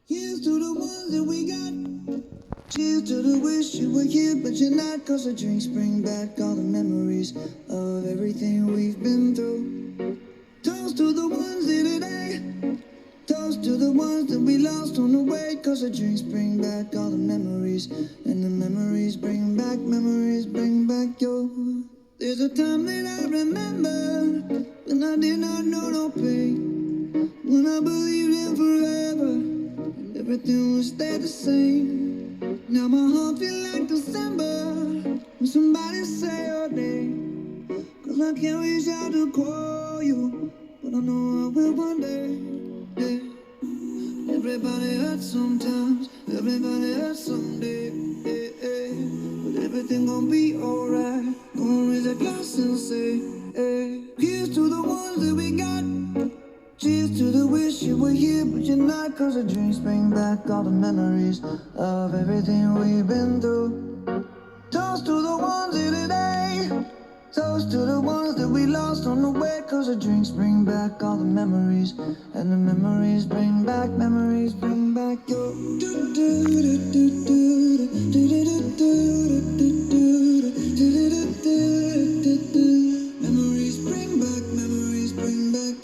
Here's to the ones that we got. Cheers to the wish you were here, but you're not. 'Cause the drinks bring back all the memories of everything we've been through. Toast to the ones here today. Toast to the ones that we lost on the way. 'Cause the drinks bring back all the memories. And the memories bring back your. There's a time that I remember when I did not know no pain. When I believed in forever and everything would stay the same. Now my heart feel like December when somebody say your name. 'Cause I can't reach out to call you, but I know I will one day. Yeah. Everybody hurts sometimes, everybody hurts someday. Yeah, yeah. But everything gon' be alright. Gonna raise a glass and say, hey. Here's to the ones that we got. Cheers to the wish you were here, but you're not. 'Cause the drinks bring back all the memories of everything we've been through. Toast to the ones here today. Toast to the ones that we lost on the way. 'Cause the drinks bring back all the memories. And the memories bring back your. Memories bring back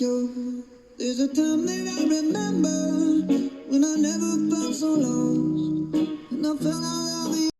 your. There's a time that I remember when I never felt so lost. And I felt all of the